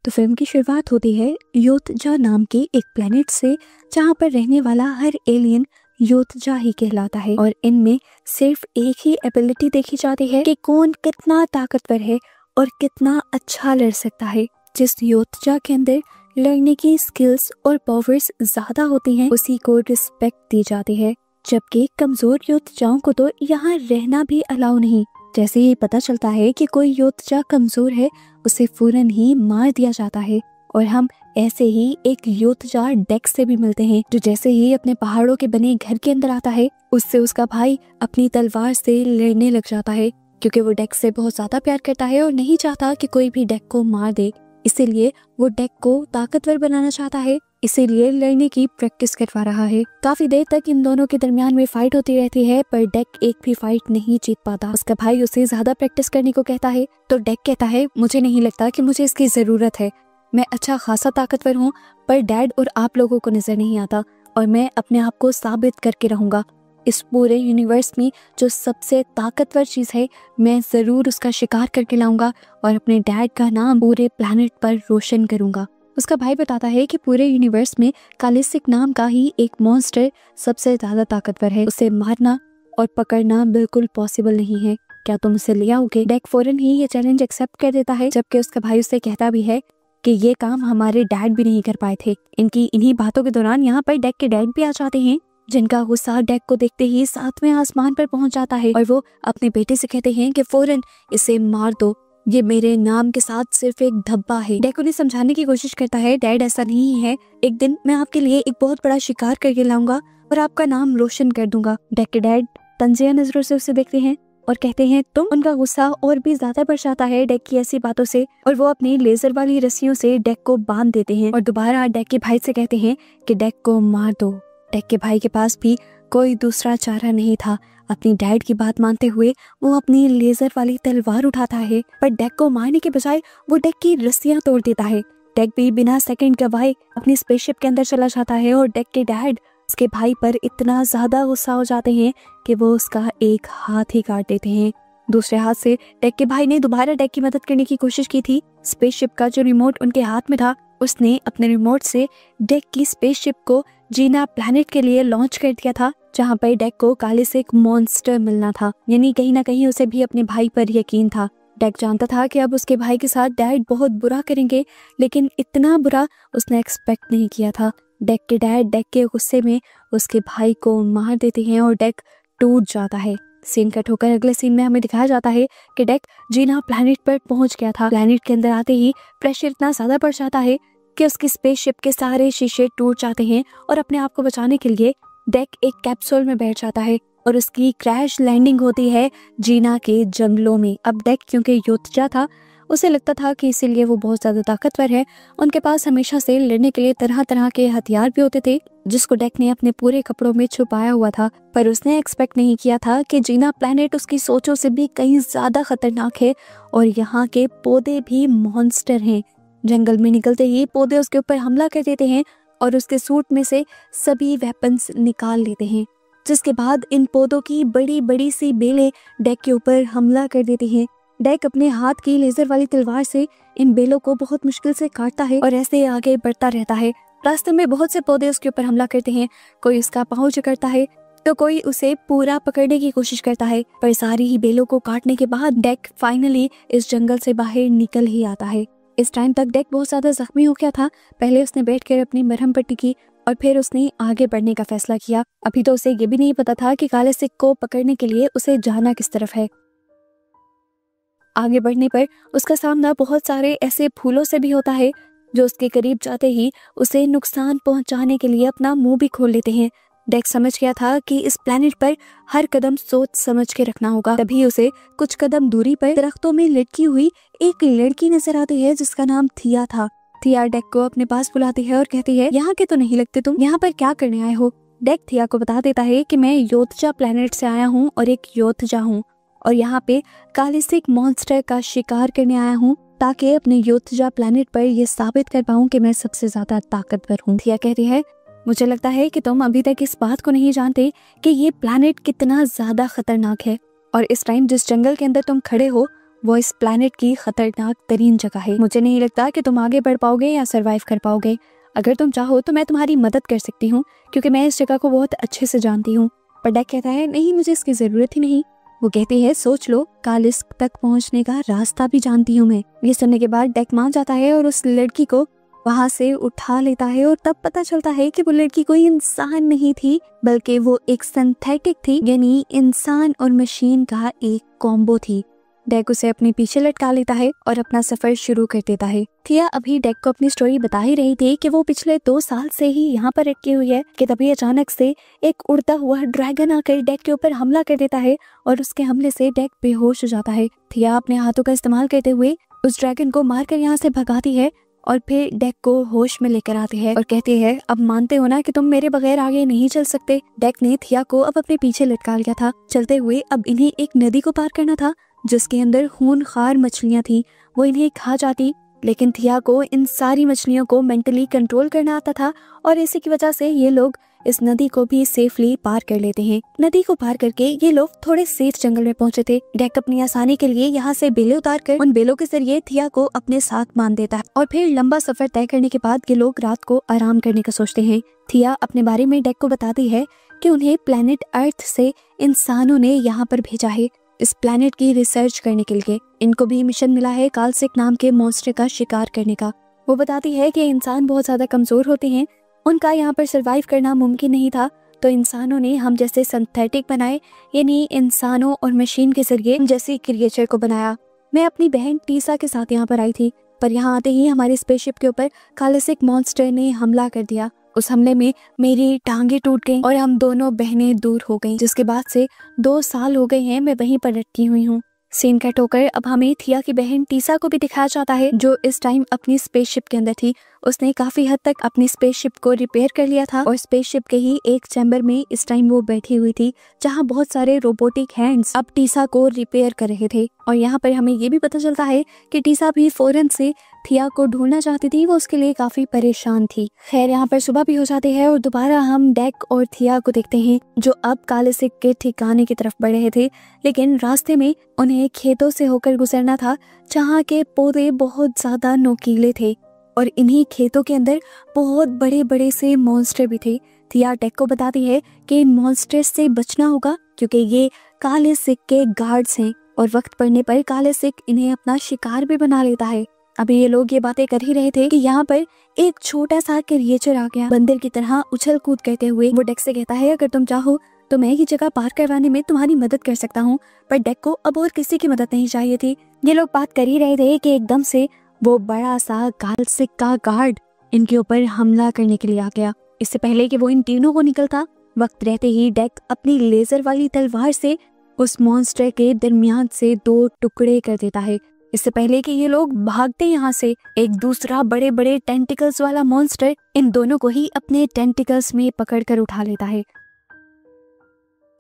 तो फिल्म की शुरुआत होती है योतजा नाम के एक प्लेनेट से, जहाँ पर रहने वाला हर एलियन योतजा ही कहलाता है। और इनमें सिर्फ एक ही एबिलिटी देखी जाती है कि कौन कितना ताकतवर है और कितना अच्छा लड़ सकता है। जिस योतजा के अंदर लड़ने की स्किल्स और पावर्स ज्यादा होती हैं, उसी को रिस्पेक्ट दी जाती है, जबकि कमजोर योतजाओं को तो यहाँ रहना भी अलाउ नहीं। जैसे ही पता चलता है कि कोई योतजा कमजोर है, उसे फौरन ही मार दिया जाता है। और हम ऐसे ही एक योतजा डेक से भी मिलते हैं, जो जैसे ही अपने पहाड़ों के बने घर के अंदर आता है, उससे उसका भाई अपनी तलवार से लड़ने लग जाता है, क्योंकि वो डेक से बहुत ज्यादा प्यार करता है और नहीं चाहता कि कोई भी डेक को मार दे। इसीलिए वो डेक को ताकतवर बनाना चाहता है, इसीलिए लड़ने की प्रैक्टिस करवा रहा है। काफी देर तक इन दोनों के दरमियान में फाइट होती रहती है, पर डेक एक भी फाइट नहीं जीत पाता। उसका भाई उसे ज्यादा प्रैक्टिस करने को कहता है, तो डेक कहता है मुझे नहीं लगता कि मुझे इसकी जरूरत है, मैं अच्छा खासा ताकतवर हूँ, पर डैड और आप लोगों को नजर नहीं आता और मैं अपने आप को साबित करके रहूंगा। इस पूरे यूनिवर्स में जो सबसे ताकतवर चीज है, मैं जरूर उसका शिकार करके लाऊंगा और अपने डैड का नाम पूरे प्लैनेट पर रोशन करूंगा। उसका भाई बताता है कि पूरे यूनिवर्स में कालिसिक नाम का ही एक मॉन्स्टर सबसे ज्यादा ताकतवर है, उसे मारना और पकड़ना बिल्कुल पॉसिबल नहीं है, क्या तुम उसे ले आओगे? डेक फौरन ही ये चैलेंज एक्सेप्ट कर देता है, जबकि उसका भाई उससे कहता भी है कि ये काम हमारे डैड भी नहीं कर पाए थे। इनकी इन्हीं बातों के दौरान यहाँ पर डेक के डैड भी आ जाते हैं, जिनका गुस्सा डेक को देखते ही सातवें आसमान पर पहुंच जाता है और वो अपने बेटे से कहते हैं कि फौरन इसे मार दो, ये मेरे नाम के साथ सिर्फ एक धब्बा है। डेक उन्हें समझाने की कोशिश करता है, डैड ऐसा नहीं है, एक दिन मैं आपके लिए एक बहुत बड़ा शिकार करके लाऊंगा और आपका नाम रोशन कर दूंगा। डेक के डैड तंजिया नजरों से उसे देखते हैं और कहते हैं तुम। उनका गुस्सा और भी ज्यादा बढ़ जाता है डेक की ऐसी बातों से, और वो अपनी लेजर वाली रस्सियों से डेक को बांध देते हैं और दोबारा डेक के भाई से कहते हैं कि डेक को मार दो। डेक के भाई के पास भी कोई दूसरा चारा नहीं था। अपनी डैड की बात मानते हुए वो अपनी लेजर वाली तलवार उठाता है, पर डेक को मारने के बजाय वो डेक की रस्सियां तोड़ देता है। डेक भी बिना सेकंड गवाए अपनी स्पेसशिप के अंदर चला जाता है और डेक के डैड उसके भाई पर इतना ज्यादा गुस्सा हो जाते हैं कि वो उसका एक हाथ ही काट देते हैं। दूसरे हाथ से डेक के भाई ने दोबारा डेक की मदद करने की कोशिश की थी। स्पेसशिप का जो रिमोट उनके हाथ में था, उसने अपने रिमोट से डेक की स्पेसशिप को जीना प्लैनेट के लिए लॉन्च कर दिया था, जहाँ पर डेक को काले से एक मॉन्स्टर मिलना था। यानी कहीं ना कहीं उसे भी अपने भाई पर यकीन था। डेक जानता था कि अब उसके भाई के साथ डैड बहुत बुरा करेंगे, लेकिन इतना बुरा उसने एक्सपेक्ट नहीं किया था। डेक के डैड डेक के गुस्से में उसके भाई को मार देते हैं और डेक टूट जाता है। सीन कट होकर अगले सीन में हमें दिखाया जाता है कि डेक जीना प्लैनेट पर पहुंच गया था। प्लैनेट के अंदर आते ही प्रेशर इतना ज्यादा बढ़ जाता है कि उसकी स्पेसशिप के सारे शीशे टूट जाते हैं और अपने आप को बचाने के लिए डेक एक कैप्सूल में बैठ जाता है और उसकी क्रैश लैंडिंग होती है जीना के जंगलों में। अब डेक क्योंकि योतजा था, उसे लगता था कि इसीलिए वो बहुत ज्यादा ताकतवर है। उनके पास हमेशा से लड़ने के लिए तरह तरह के हथियार भी होते थे, जिसको डेक ने अपने पूरे कपड़ों में छुपाया हुआ था। पर उसने एक्सपेक्ट नहीं किया था कि जीना प्लैनेट उसकी सोचों से भी कहीं ज्यादा खतरनाक है और यहाँ के पौधे भी मॉन्स्टर हैं। जंगल में निकलते ही पौधे उसके ऊपर हमला कर देते हैं और उसके सूट में से सभी वेपन्स निकाल लेते हैं, जिसके बाद इन पौधों की बड़ी बड़ी सी बेलें डेक के ऊपर हमला कर देती हैं। डेक अपने हाथ की लेजर वाली तलवार से इन बेलों को बहुत मुश्किल से काटता है और ऐसे आगे बढ़ता रहता है। रास्ते में बहुत से पौधे उसके ऊपर हमला करते हैं, कोई उसका पाँव जकड़ता है तो कोई उसे पूरा पकड़ने की कोशिश करता है, पर सारी ही बेलों को काटने के बाद डेक फाइनली इस जंगल से बाहर निकल ही आता है। इस टाइम तक डेक बहुत ज्यादा जख्मी हो गया था। पहले उसने बैठकर अपनी मरहम पट्टी की और फिर उसने आगे बढ़ने का फैसला किया। अभी तो उसे ये भी नहीं पता था कि काले सिख को पकड़ने के लिए उसे जाना किस तरफ है। आगे बढ़ने पर उसका सामना बहुत सारे ऐसे फूलों से भी होता है, जो उसके करीब जाते ही उसे नुकसान पहुंचाने के लिए अपना मुंह भी खोल लेते हैं। डेक समझ गया था कि इस प्लैनेट पर हर कदम सोच समझ के रखना होगा। तभी उसे कुछ कदम दूरी पर दरख्तों में लटकी हुई एक लड़की नजर आती है, जिसका नाम थिया था। थिया डेक को अपने पास बुलाती है और कहती है, यहाँ के तो नहीं लगते तुम, यहाँ पर क्या करने आए हो? डेक थिया को बता देता है कि मैं योतजा प्लैनेट से आया हूँ और एक योतजा हूँ और यहाँ पे कालिसिक मॉन्स्टर का शिकार करने आया हूँ, ताकि अपने योतजा प्लैनेट पर ये साबित कर पाऊँ कि मैं सबसे ज्यादा ताकतवर हूँ। थिया कहती है, मुझे लगता है कि तुम अभी तक इस बात को नहीं जानते कि ये प्लैनेट कितना ज्यादा खतरनाक है और इस टाइम जिस जंगल के अंदर तुम खड़े हो वो इस प्लैनेट की खतरनाक तरीन जगह है। मुझे नहीं लगता कि तुम आगे बढ़ पाओगे या सरवाइव कर पाओगे। अगर तुम चाहो तो मैं तुम्हारी मदद कर सकती हूँ, क्योंकि मैं इस जगह को बहुत अच्छे से जानती हूँ। पर डेक कहता है नहीं, मुझे इसकी जरूरत ही नहीं। वो कहती है सोच लो, कालिस्क तक पहुँचने का रास्ता भी जानती हूँ मैं। ये सुनने के बाद डेक मान जाता है और उस लड़की को वहाँ से उठा लेता है और तब पता चलता है कि वो लड़की कोई इंसान नहीं थी, बल्कि वो एक सिंथेटिक थी, यानी इंसान और मशीन का एक कॉम्बो थी। डेक उसे अपने पीछे लटका लेता है और अपना सफर शुरू कर देता है। थिया अभी डेक को अपनी स्टोरी बता ही रही थी कि वो पिछले 2 साल से ही यहाँ पर अटकी हुई है कि तभी अचानक से एक उड़ता हुआ ड्रैगन आकर डेक के ऊपर हमला कर देता है और उसके हमले से डेक बेहोश हो जाता है। थिया अपने हाथों का इस्तेमाल करते हुए उस ड्रैगन को मारकर यहाँ से भगाती है और फिर डेक को होश में लेकर आती है और कहती है अब मानते हो ना कि तुम मेरे बगैर आगे नहीं चल सकते। डेक ने थिया को अब अपने पीछे लटका लिया था। चलते हुए अब इन्हें एक नदी को पार करना था जिसके अंदर खूनखार मछलियां थी। वो इन्हें खा जाती, लेकिन थिया को इन सारी मछलियों को मेंटली कंट्रोल करना आता था और इसी की वजह से ये लोग इस नदी को भी सेफली पार कर लेते हैं। नदी को पार करके ये लोग थोड़े सेफ जंगल में पहुंचे थे। डेक अपनी आसानी के लिए यहाँ से बेलें उतारकर उन बेलों के जरिए थिया को अपने साथ बांध देता है और फिर लंबा सफर तय करने के बाद ये लोग रात को आराम करने का सोचते हैं। थिया अपने बारे में डेक को बताती है कि उन्हें प्लेनेट अर्थ से इंसानों ने यहाँ पर भेजा है इस प्लेनेट की रिसर्च करने के लिए। इनको भी मिशन मिला है कालसिक नाम के मॉन्स्टर का शिकार करने का। वो बताती है कि इंसान बहुत ज्यादा कमजोर होते हैं, उनका यहाँ पर सरवाइव करना मुमकिन नहीं था, तो इंसानों ने हम जैसे सिंथेटिक बनाए, यानी इंसानों और मशीन के जरिए जैसे क्रिएचर को बनाया। मैं अपनी बहन टीसा के साथ यहाँ पर आई थी, पर यहाँ आते ही हमारे स्पेसशिप के ऊपर कालसिक मॉन्स्टर ने हमला कर दिया। उस हमले में मेरी टांगे टूट गईं और हम दोनों बहनें दूर हो गईं, जिसके बाद से 2 साल हो गए हैं मैं वहीं पर लटकी हुई हूँ। सीन कट होकर अब हमें थिया की बहन टीसा को भी दिखाया जाता है, जो इस टाइम अपनी स्पेसशिप के अंदर थी। उसने काफी हद तक अपनी स्पेसशिप को रिपेयर कर लिया था और स्पेसशिप के ही एक चैम्बर में इस टाइम वो बैठी हुई थी, जहां बहुत सारे रोबोटिक हैंड्स अब टीसा को रिपेयर कर रहे थे। और यहाँ पर हमें ये भी पता चलता है कि टीसा भी फौरन से थिया को ढूंढना चाहती थी, वो उसके लिए काफी परेशान थी। खैर यहाँ पर सुबह भी हो जाती है और दोबारा हम डेक और थिया को देखते हैं, जो अब कालसिक के ठिकाने की तरफ बढ़ रहे थे, लेकिन रास्ते में उन्हें खेतों से होकर गुजरना था जहाँ के पौधे बहुत ज्यादा नोकीले थे और इन्हीं खेतों के अंदर बहुत बड़े बड़े से मॉन्स्टर भी थे। थिया डेक को बताती है कि इन मॉन्स्टर से बचना होगा क्योंकि ये काले सिक के गार्ड्स हैं और वक्त पड़ने पर काले सिक इन्हें अपना शिकार भी बना लेता है। अभी ये लोग ये बातें कर ही रहे थे कि यहाँ पर एक छोटा सा क्रिएचर आ गया, बंदर की तरह उछल कूद करते हुए। वो डेक से कहता है अगर तुम चाहो तो मैं ये जगह पार करवाने में तुम्हारी मदद कर सकता हूँ, पर डेक को अब और किसी की मदद नहीं चाहिए थी। ये लोग बात कर ही रहे थे कि एकदम से वो बड़ा सा कालसिक का गार्ड इनके ऊपर हमला करने के लिए आ गया। इससे पहले कि वो इन तीनों को निकलता, वक्त रहते ही डेक अपनी लेजर वाली तलवार से उस मॉन्स्टर के दरमियान से 2 टुकड़े कर देता है। इससे पहले कि ये लोग भागते यहाँ से, एक दूसरा बड़े बड़े टेंटिकल्स वाला मॉन्स्टर इन दोनों को ही अपने टेंटिकल्स में पकड़कर उठा लेता है।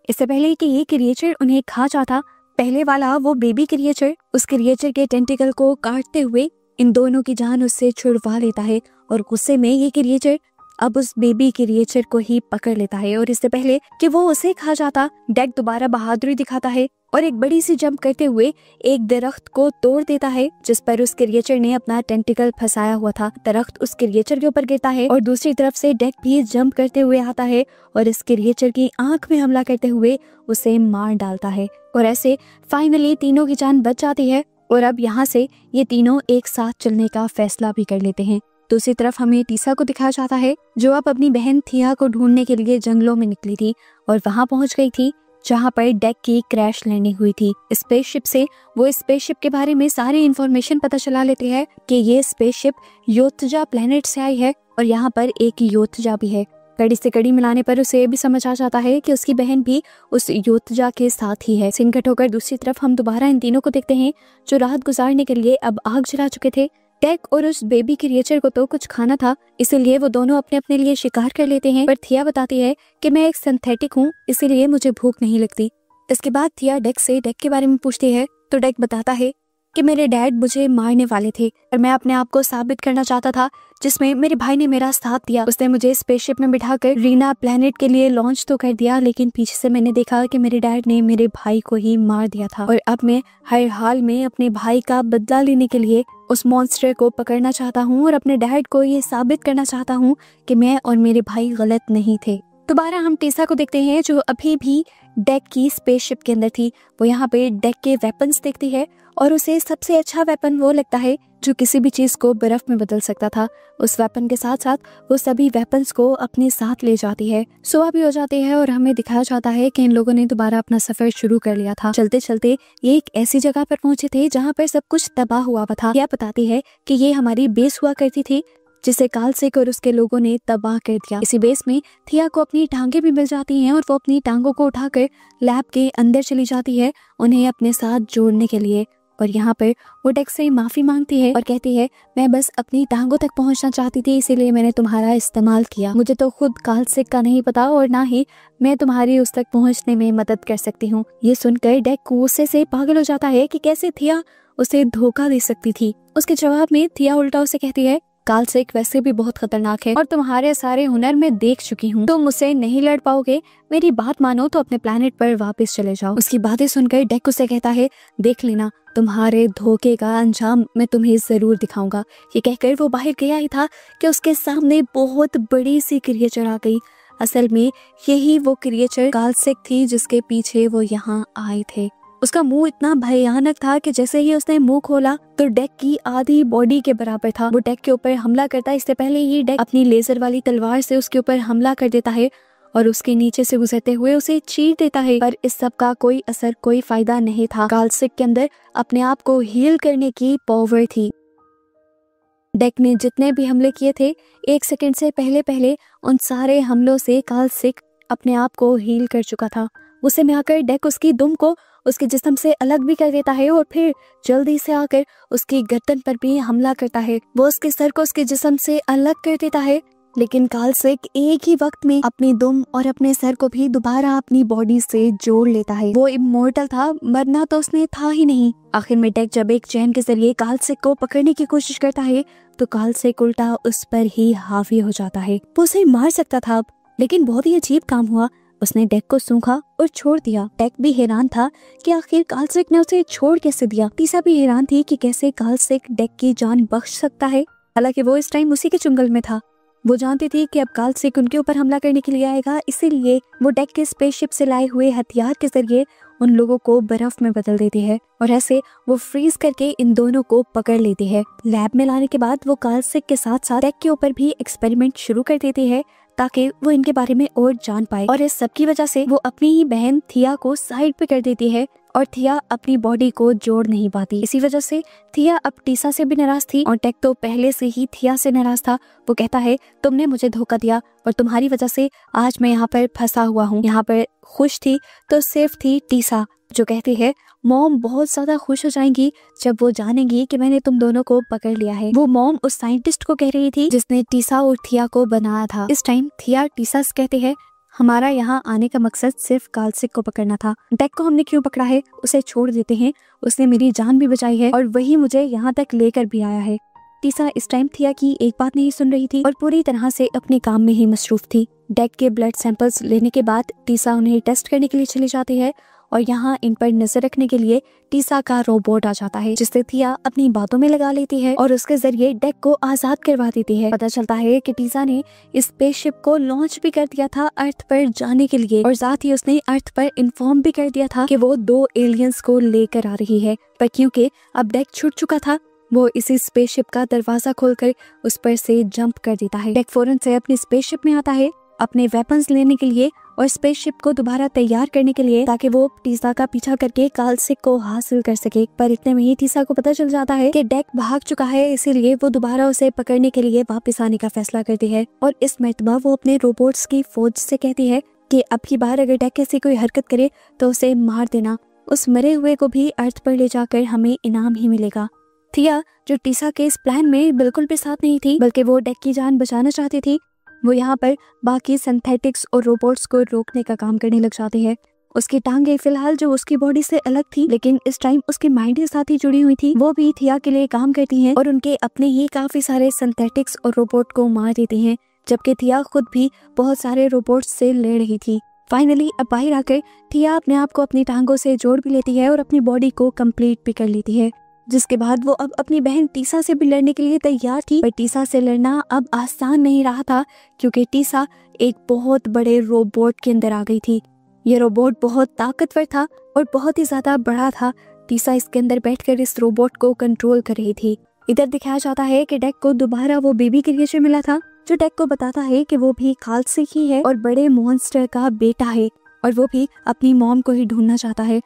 इससे पहले कि ये क्रिएचर उन्हें खा जाता, पहले वाला वो बेबी क्रिएचर उस क्रिएचर के टेंटिकल को काटते हुए इन दोनों की जान उससे छुड़वा लेता है और गुस्से में ये क्रिएचर अब उस बेबी क्रिएचर को ही पकड़ लेता है। और इससे पहले कि वो उसे खा जाता, डेक दोबारा बहादुरी दिखाता है और एक बड़ी सी जंप करते हुए एक दरख्त को तोड़ देता है जिस पर उस क्रिएचर ने अपना टेंटिकल फंसाया हुआ था। दरख्त उस क्रिएचर के ऊपर गिरता है और दूसरी तरफ से डेक भी जंप करते हुए आता है और इस क्रिएचर की आंख में हमला करते हुए उसे मार डालता है। और ऐसे फाइनली तीनों की जान बच जाती है और अब यहाँ से ये तीनों एक साथ चलने का फैसला भी कर लेते हैं। दूसरी तरफ हमें टीसा को दिखाया जाता है, जो अब अपनी बहन थिया को ढूंढने के लिए जंगलों में निकली थी और वहां पहुंच गई थी जहां पर डेक की क्रैश लैंडिंग हुई थी। स्पेसशिप से वो स्पेसशिप के बारे में सारी इन्फॉर्मेशन पता चला लेते हैं कि ये स्पेसशिप योत्जा प्लेनेट से आई है और यहाँ पर एक योत्जा भी है। कड़ी से कड़ी मिलाने पर उसे भी समझ आ जाता है कि उसकी बहन भी उस योत्जा के साथ ही है। सिनकट होकर दूसरी तरफ हम दोबारा इन तीनों को देखते हैं जो रात गुजारने के लिए अब आग जला चुके थे। डेक और उस बेबी क्रिएचर को तो कुछ खाना था, इसीलिए वो दोनों अपने अपने लिए शिकार कर लेते हैं, पर थिया बताती है कि मैं एक सिंथेटिक हूँ, इसीलिए मुझे भूख नहीं लगती। इसके बाद थिया डेक से डेक के बारे में पूछती है तो डेक बताता है कि मेरे डैड मुझे मारने वाले थे और मैं अपने आप को साबित करना चाहता था, जिसमें मेरे भाई ने मेरा साथ दिया। उसने मुझे स्पेसशिप में बिठाकर रीना प्लेनेट के लिए लॉन्च तो कर दिया, लेकिन पीछे से मैंने देखा कि मेरे डैड ने मेरे भाई को ही मार दिया था। और अब मैं हर हाल में अपने भाई का बदला लेने के लिए उस मॉन्स्टर को पकड़ना चाहता हूँ और अपने डैड को ये साबित करना चाहता हूँ कि मैं और मेरे भाई गलत नहीं थे। दोबारा हम टीसा को देखते हैं, जो अभी भी डेक की स्पेसशिप के अंदर थी। वो यहाँ पे डेक के वेपन्स देखती है और उसे सबसे अच्छा वेपन वो लगता है जो किसी भी चीज को बर्फ में बदल सकता था। उस वेपन के साथ साथ वो सभी वेपन्स को अपने साथ ले जाती है। सुबह भी हो जाती है और हमें दिखाया जाता है कि इन लोगों ने दोबारा अपना सफर शुरू कर लिया था। चलते चलते ये एक ऐसी जगह पर पहुंचे थे जहाँ पर सब कुछ तबाह हुआ था। यह बताती है कि ये हमारी बेस हुआ करती थी, जिसे कालसेक और उसके लोगों ने तबाह कर दिया। इसी बेस में थिया को अपनी टांगे भी मिल जाती हैं और वो अपनी टांगों को उठाकर लैब के अंदर चली जाती है उन्हें अपने साथ जोड़ने के लिए। और यहाँ पर वो डेक से माफी मांगती है और कहती है, मैं बस अपनी टांगों तक पहुंचना चाहती थी, इसीलिए मैंने तुम्हारा इस्तेमाल किया। मुझे तो खुद कालसेक का नहीं पता और ना ही मैं तुम्हारी उस तक पहुंचने में मदद कर सकती हूँ। ये सुनकर डेक गुस्से से पागल हो जाता है कि कैसे थिया उसे धोखा दे सकती थी। उसके जवाब में थिया उल्टा उसे कहती है, कालसेक वैसे भी बहुत खतरनाक है और तुम्हारे सारे हुनर मैं देख चुकी हूँ। तुम मुझसे नहीं लड़ पाओगे, मेरी बात मानो तो अपने प्लेनेट पर वापस चले जाओ। उसकी बातें सुनकर डेक उसे कहता है, देख लेना, तुम्हारे धोखे का अंजाम मैं तुम्हें जरूर दिखाऊंगा। ये कहकर वो बाहर गया ही था कि उसके सामने बहुत बड़ी सी क्रिएचर आ गई। असल में यही वो क्रिएचर कालसेक थी जिसके पीछे वो यहाँ आए थे। उसका मुंह इतना भयानक था कि जैसे ही उसने मुंह खोला तो डेक की आधी बॉडी के बराबर था। वो डेक के ऊपर हमला करता है। इससे पहले ही डेक अपनी लेजर वाली तलवार से उसके ऊपर हमला कर देता है और उसके नीचे से गुजरते हुए उसे चीर देता है। पर इस सब का कोई असर, कोई फायदा नहीं था। कालसेक के अंदर अपने आप को हील करने की पावर थी। डेक ने जितने भी हमले किए थे, 1 सेकंड से पहले उन सारे हमलों से कालसेक अपने आप को हील कर चुका था। उसे में आकर डेक उसकी दुम को उसके जिस्म से अलग भी कर देता है और फिर जल्दी से आकर उसकी गर्दन पर भी हमला करता है। वो उसके सर को उसके जिस्म से अलग कर देता है, लेकिन कालसेक एक ही वक्त में अपनी दुम और अपने सर को भी दोबारा अपनी बॉडी से जोड़ लेता है। वो इमॉर्टल था, मरना तो उसने था ही नहीं। आखिर में डेक जब एक चैन के जरिए कालसेक को पकड़ने की कोशिश करता है तो कालसेक उल्टा उस पर ही हावी हो जाता है। वो उसे मार सकता था, लेकिन बहुत ही अजीब काम हुआ। उसने डेक को सूंघा और छोड़ दिया। डेक भी हैरान था कि आखिर कालसेक ने उसे छोड़ कैसे दिया। टीसा भी हैरान थी कि कैसे कालसेक डेक की जान बख्श सकता है। हालांकि वो इस टाइम उसी के चुंगल में था। वो जानती थी कि अब कालसेक उनके ऊपर हमला करने के लिए आएगा, इसीलिए वो डेक के स्पेसशिप से लाए हुए हथियार के जरिए उन लोगों को बर्फ में बदल देती है और ऐसे वो फ्रीज करके इन दोनों को पकड़ लेती है। लैब में लाने के बाद वो कालसेक के साथ साथ डेक के ऊपर भी एक्सपेरिमेंट शुरू कर देती है ताकि वो इनके बारे में और जान पाए। और इस सब की वजह से वो अपनी ही बहन थिया को साइड पे कर देती है और थिया अपनी बॉडी को जोड़ नहीं पाती। इसी वजह से थिया अब टीसा से भी नाराज थी और डेक तो पहले से ही थिया से नाराज था। वो कहता है, तुमने मुझे धोखा दिया और तुम्हारी वजह से आज मैं यहाँ पर फंसा हुआ हूँ। यहाँ पर खुश थी तो सिर्फ थी टीसा, जो कहती है, मॉम बहुत ज्यादा खुश हो जाएंगी जब वो जानेंगी कि मैंने तुम दोनों को पकड़ लिया है। वो मॉम उस साइंटिस्ट को कह रही थी जिसने टीसा और थिया को बनाया था। इस टाइम थिया टीसा से कहते हैं, हमारा यहाँ आने का मकसद सिर्फ कालसेक को पकड़ना था। डेक को हमने क्यों पकड़ा है उसे छोड़ देते हैं, उसने मेरी जान भी बचाई है और वही मुझे यहाँ तक लेकर भी आया है। टीसा इस टाइम थिया की एक बात नहीं सुन रही थी और पूरी तरह से अपने काम में ही मसरूफ थी। डेक के ब्लड सैंपल्स लेने के बाद टीसा उन्हें टेस्ट करने के लिए चली जाती है और यहाँ इन पर नजर रखने के लिए टीसा का रोबोट आ जाता है, जिससे थिया अपनी बातों में लगा लेती है और उसके जरिए डेक को आजाद करवा देती है। पता चलता है कि टीसा ने इस स्पेसशिप को लॉन्च भी कर दिया था अर्थ पर जाने के लिए और साथ ही उसने अर्थ पर इन्फॉर्म भी कर दिया था कि वो 2 एलियंस को लेकर आ रही है। पर क्योंकि अब डेक छूट चुका था, वो इसी स्पेसशिप का दरवाजा खोलकर उस पर से जंप कर देता है। डेक फौरन से अपनी स्पेसशिप में आता है अपने वेपन्स लेने के लिए और स्पेसशिप को दोबारा तैयार करने के लिए, ताकि वो टीसा का पीछा करके कालसेक को हासिल कर सके। पर इतने में ही टीसा को पता चल जाता है कि डेक भाग चुका है, इसीलिए वो दोबारा उसे पकड़ने के लिए वापस आने का फैसला करती है और इस मर्तबा वो अपने रोबोट्स की फौज से कहती है कि अब की बार अगर डेक ऐसी कोई हरकत करे तो उसे मार देना। उस मरे हुए को भी अर्थ पर ले जाकर हमें इनाम ही मिलेगा। थिया, जो टीसा के इस प्लान में बिल्कुल भी साथ नहीं थी, बल्कि वो डेक की जान बचाना चाहती थी, वो यहाँ पर बाकी सिंथेटिक्स और रोबोट्स को रोकने का काम करने लग जाती है उसकी टांगे फिलहाल जो उसकी बॉडी से अलग थी, लेकिन इस टाइम उसकी माइंड के साथ ही जुड़ी हुई थी, वो भी थिया के लिए काम करती हैं और उनके अपने ही काफी सारे सिंथेटिक्स और रोबोट को मार देती हैं, जबकि थिया खुद भी बहुत सारे रोबोट्स से लड़ रही थी। फाइनली अब बाहर आकर थिया अपने आप को अपनी टांगों से जोड़ भी लेती है और अपनी बॉडी को कंप्लीट भी कर लेती है, जिसके बाद वो अब अपनी बहन टीसा से भी लड़ने के लिए तैयार थी। पर टीसा से लड़ना अब आसान नहीं रहा था, क्योंकि टीसा एक बहुत बड़े रोबोट के अंदर आ गई थी। ये रोबोट बहुत ताकतवर था और बहुत ही ज्यादा बड़ा था। टीसा इसके अंदर बैठकर इस रोबोट को कंट्रोल कर रही थी। इधर दिखाया जाता है कि डेक को दोबारा वो बेबी क्रिएचर मिला था, जो डेक को बताता है कि वो भी कालसिक ही है और बड़े मॉन्स्टर का बेटा है और वो भी अपनी मॉम को ही ढूंढना चाहता है।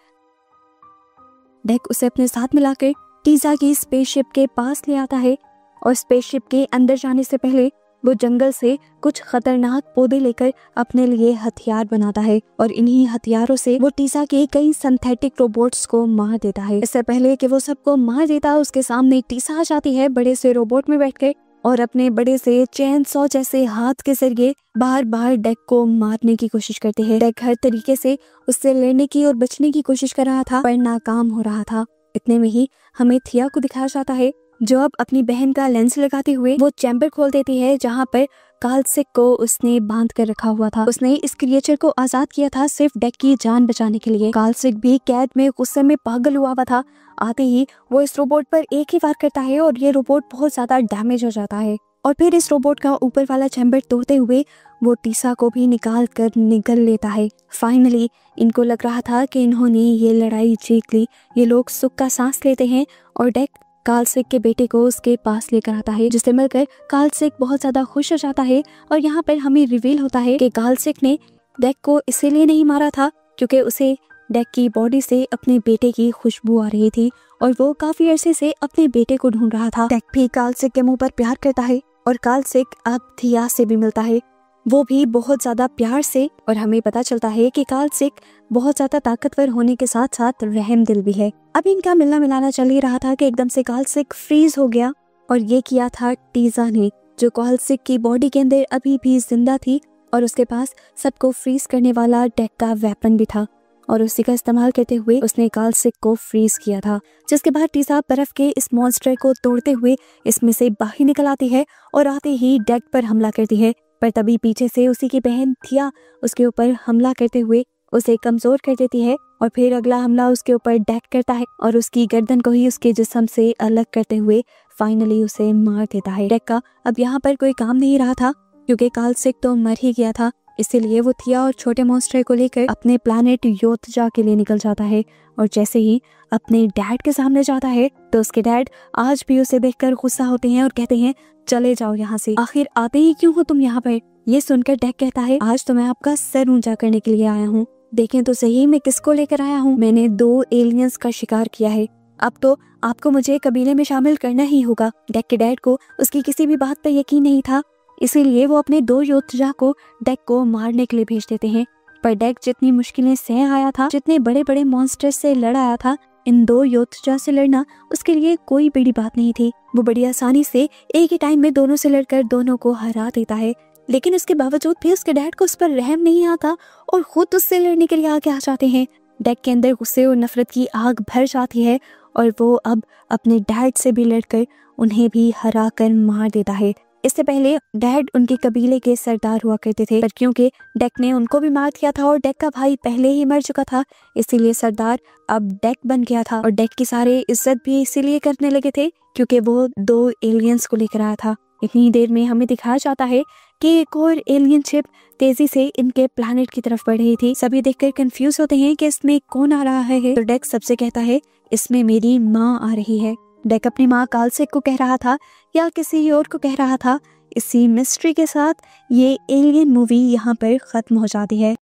डेक उसे अपने साथ मिलाकर टीसा की स्पेसशिप के पास ले आता है और स्पेसशिप के अंदर जाने से पहले वो जंगल से कुछ खतरनाक पौधे लेकर अपने लिए हथियार बनाता है और इन्हीं हथियारों से वो टीसा के कई सिंथेटिक रोबोट्स को मार देता है। इससे पहले कि वो सबको मार देता, उसके सामने टीसा आ जाती है बड़े से रोबोट में बैठकर और अपने बड़े से चैन सॉ जैसे हाथ के जरिए बार बार डेक को मारने की कोशिश करते हैं। डेक हर तरीके से उससे लड़ने की और बचने की कोशिश कर रहा था, पर नाकाम हो रहा था। इतने में ही हमें थिया को दिखाया जाता है, जो अब अपनी बहन का लेंस लगाते हुए वो चैम्बर खोल देती है जहाँ पर कालसिक को उसने बांध कर रखा हुआ था। उसने इस क्रिएचर को आजाद किया था सिर्फ डेक की जान बचाने के लिए। कालसिक भी कैद में गुस्से में पागल हुआ था। आते ही वो इस रोबोट पर एक ही वार करता है और ये रोबोट बहुत ज्यादा डैमेज हो जाता है और फिर इस रोबोट का ऊपर वाला चैम्बर तोड़ते हुए वो टीसा को भी निकाल कर निगल लेता है। फाइनली इनको लग रहा था कि इन्होंने ये लड़ाई जीत ली। ये लोग सुख का सांस लेते हैं और डेक कालसिक के बेटे को उसके पास लेकर आता है, जिसे मिलकर कालसिक बहुत ज्यादा खुश हो जाता है। और यहाँ पर हमें रिवील होता है कि कालसिक ने डेक को इसीलिए नहीं मारा था क्योंकि उसे डेक की बॉडी से अपने बेटे की खुशबू आ रही थी और वो काफी अरसे से अपने बेटे को ढूंढ रहा था। डेक भी कालसिक के मुंह पर प्यार करता है और कालसिक अब थिया से भी मिलता है, वो भी बहुत ज्यादा प्यार से। और हमें पता चलता है कि कालसिक बहुत ज्यादा ताकतवर होने के साथ साथ रहम दिल भी है। अब इनका मिलना मिलाना चल ही रहा था कि एकदम से कालसिक फ्रीज हो गया और ये किया था टीजा ने, जो कालसिक की बॉडी के अंदर अभी भी जिंदा थी और उसके पास सबको फ्रीज करने वाला डेक का वेपन भी था और उसी का इस्तेमाल करते हुए उसने कालसिक को फ्रीज किया था। जिसके बाद टीसा बर्फ के इस मॉन्स्टर को तोड़ते हुए इसमें से बाहर निकल आती है और आते ही डेक पर हमला करती है, पर तभी पीछे से उसी की बहन थिया उसके ऊपर हमला करते हुए उसे कमजोर कर देती है और फिर अगला हमला उसके ऊपर डेक करता है और उसकी गर्दन को ही उसके जिस्म से अलग करते हुए फाइनली उसे मार देता है। डेक का अब यहाँ पर कोई काम नहीं रहा था क्योंकि कालसिक तो मर ही गया था, इसीलिए वो थिया और छोटे मॉन्स्टर को लेकर अपने प्लैनेट योतजा के लिए निकल जाता है और जैसे ही अपने डैड के सामने जाता है तो उसके डैड आज भी उसे देखकर गुस्सा होते हैं और कहते हैं चले जाओ यहाँ से, आखिर आते ही क्यों हो तुम यहाँ पर। ये सुनकर डेक कहता है आज तो मैं आपका सर ऊंचा करने के लिए आया हूँ, देखें तो सही मैं किसको लेकर आया हूँ। मैंने 2 एलियंस का शिकार किया है, अब तो आपको मुझे कबीले में शामिल करना ही होगा। डेक के डैड को उसकी किसी भी बात पर यकीन नहीं था, इसीलिए वो अपने 2 योद्धा को डेक को मारने के लिए भेज देते हैं। पर डेक जितनी मुश्किलें सह आया था, जितने बड़े बड़े मॉन्स्टर से लड़ आया था, इन 2 योद्धा से लड़ना उसके लिए कोई बड़ी बात नहीं थी। वो बड़ी आसानी से एक ही टाइम में दोनों से लड़कर दोनों को हरा देता है, लेकिन उसके बावजूद भी उसके डैड को उस पर रहम नहीं आता और खुद उससे लड़ने के लिए आगे आ जाते हैं। डेक के अंदर गुस्से और नफरत की आग भर जाती है और वो अब अपने डैड से भी लड़कर उन्हें भी हरा कर मार देता है। इससे पहले डैड उनके कबीले के सरदार हुआ करते थे, पर क्योंकि डेक ने उनको भी मार दिया था और डेक का भाई पहले ही मर चुका था, इसीलिए सरदार अब डेक बन गया था और डेक की सारे इज्जत भी इसीलिए करने लगे थे क्योंकि वो 2 एलियंस को लेकर आया था। इतनी देर में हमें दिखाया जाता है कि एक और एलियन शिप तेजी से इनके प्लैनेट की तरफ बढ़ रही थी। सभी देखकर कंफ्यूज होते हैं कि इसमें कौन आ रहा है, तो डेक सबसे कहता है इसमें मेरी माँ आ रही है। डेक अपनी माँ कालसिक को कह रहा था या किसी और को कह रहा था। इसी मिस्ट्री के साथ ये एलियन मूवी यहाँ पर खत्म हो जाती है।